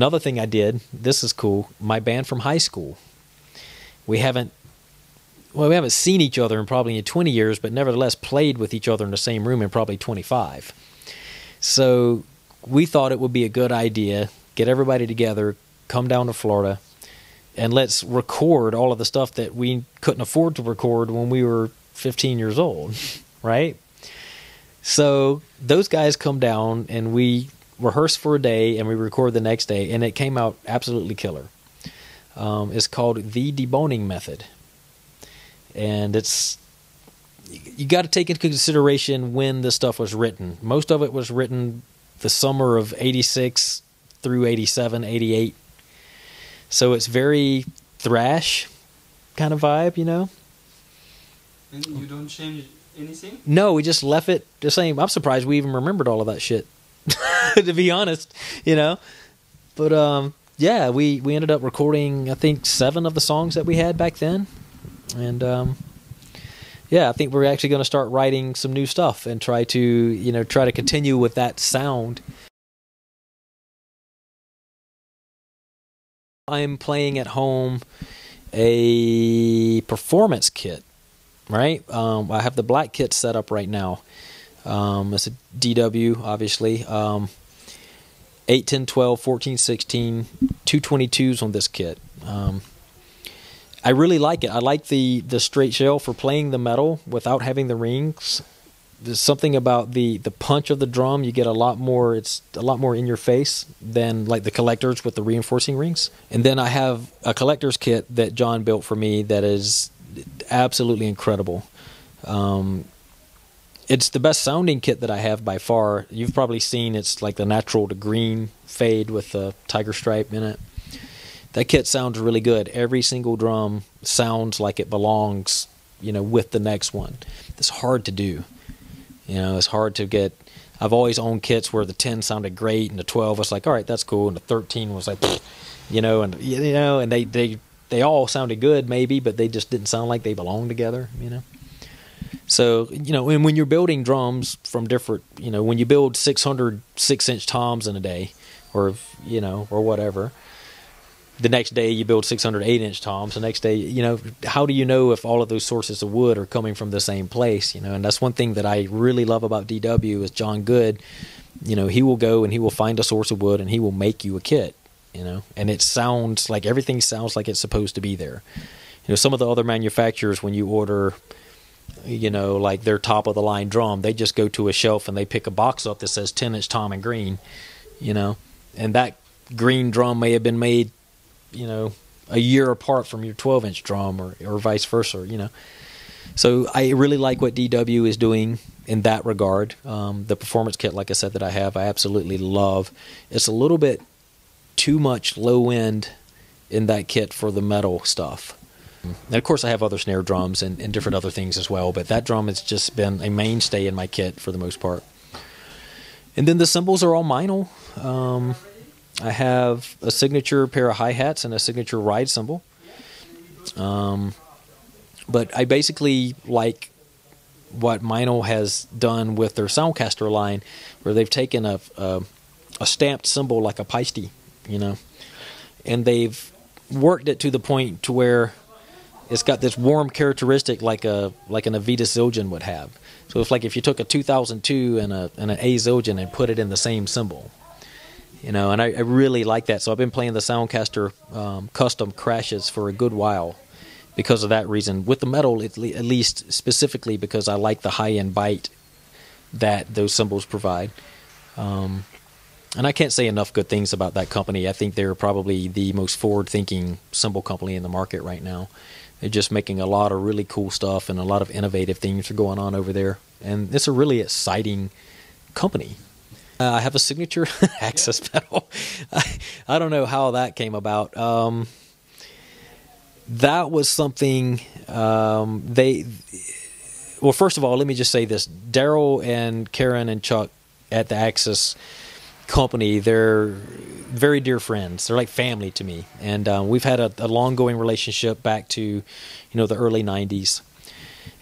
Another thing I did, this is cool, my band from high school, we haven't seen each other in probably 20 years, but nevertheless played with each other in the same room in probably 25. So we thought it would be a good idea, get everybody together, come down to Florida, and let's record all of the stuff that we couldn't afford to record when we were 15 years old, right? So those guys come down, and we rehearse for a day, and we record the next day, and it came out absolutely killer. It's called the deboning method. And you got to take into consideration when this stuff was written. Most of it was written the summer of 86 through 87, 88. So it's very thrash kind of vibe, you know? And you don't change anything? No, we just left it the same. I'm surprised we even remembered all of that shit, to be honest, you know? But, yeah, we ended up recording, I think, 7 of the songs that we had back then. And, yeah, I think we're actually going to start writing some new stuff and try to continue with that sound. I'm playing at home a performance kit, right? I have the black kit set up right now. It's a DW, obviously. 8, 10, 12, 14, 16, 222s on this kit. I really like it. I like the straight shell for playing the metal without having the rings. There's something about the punch of the drum. You get a lot more. It's a lot more in your face than like the collectors with the reinforcing rings. And then I have a collector's kit that John built for me that is absolutely incredible. It's the best sounding kit that I have by far. You've probably seen it's like the natural to green fade with the tiger stripe in it. That kit sounds really good. Every single drum sounds like it belongs, with the next one. It's hard to do. It's hard to get. I've always owned kits where the 10 sounded great and the 12 was like, all right, that's cool, and the 13 was like, and they all sounded good maybe, but they just didn't sound like they belonged together, So, and when you're building drums from different, when you build 600 6-inch toms in a day, or whatever, the next day you build 600 8-inch toms. The next day, how do you know if all of those sources of wood are coming from the same place? And that's one thing that I really love about DW is John Good. He will go and he will find a source of wood and he will make you a kit. And it sounds like everything sounds like it's supposed to be there. Some of the other manufacturers, when you order, like their top of the line drum, they just go to a shelf and they pick a box up that says 10-inch tom and green, and that green drum may have been made a year apart from your 12-inch drum or vice versa, So I really like what DW is doing in that regard. The performance kit, like I said, that I have, I absolutely love. It's a little bit too much low end in that kit for the metal stuff. And of course I have other snare drums and different other things as well, but that drum has just been a mainstay in my kit for the most part. And then the cymbals are all Meinl. I have a signature pair of hi-hats and a signature ride cymbal. But I basically like what Meinl has done with their Soundcaster line, where they've taken a stamped cymbal like a Paiste, and they've worked it to the point to where it's got this warm characteristic like an Avita Zildjian would have. So it's like if you took a 2002 and an A Zildjian and put it in the same cymbal. And I really like that. So I've been playing the Soundcaster custom crashes for a good while because of that reason. With the metal, at least specifically because I like the high-end bite that those cymbals provide. And I can't say enough good things about that company. I think they're probably the most forward-thinking cymbal company in the market right now. They're just making a lot of really cool stuff, and a lot of innovative things are going on over there. And it's a really exciting company. I have a signature access pedal. I don't know how that came about. That was something well, first of all, let me just say this. Daryl and Karen and Chuck at the Access company, they're very dear friends. They're like family to me. And we've had a long-going relationship back to, the early 90s.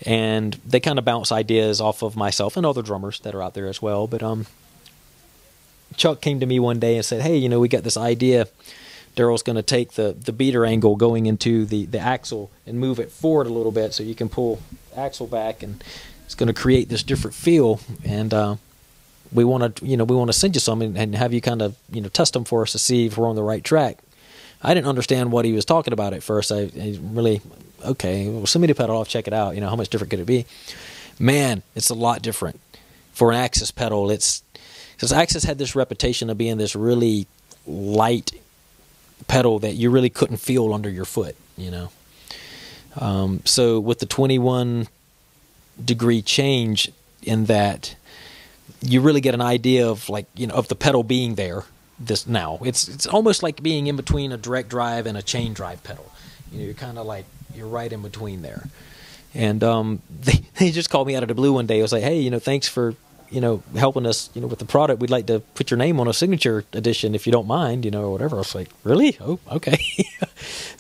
And they kind of bounce ideas off of myself and other drummers that are out there as well. But Chuck came to me one day and said, "Hey, we got this idea. Daryl's going to take the beater angle going into the axle and move it forward a little bit so you can pull the axle back, and it's going to create this different feel. And we want to send you some and have you kind of test them for us to see if we're on the right track." I didn't understand what he was talking about at first. I really, okay, well, send me the pedal. I'll check it out. How much different could it be? Man, it's a lot different for an Axis pedal. Because Axis had this reputation of being this really light pedal that you really couldn't feel under your foot. So with the 21-degree change in that, you really get an idea of of the pedal being there. It's almost like being in between a direct drive and a chain drive pedal. You're kind of you're right in between there. And they just called me out of the blue one day. I was like, "Hey, thanks for helping us with the product. We'd like to put your name on a signature edition if you don't mind, or whatever." I was like, "Really? Oh, okay."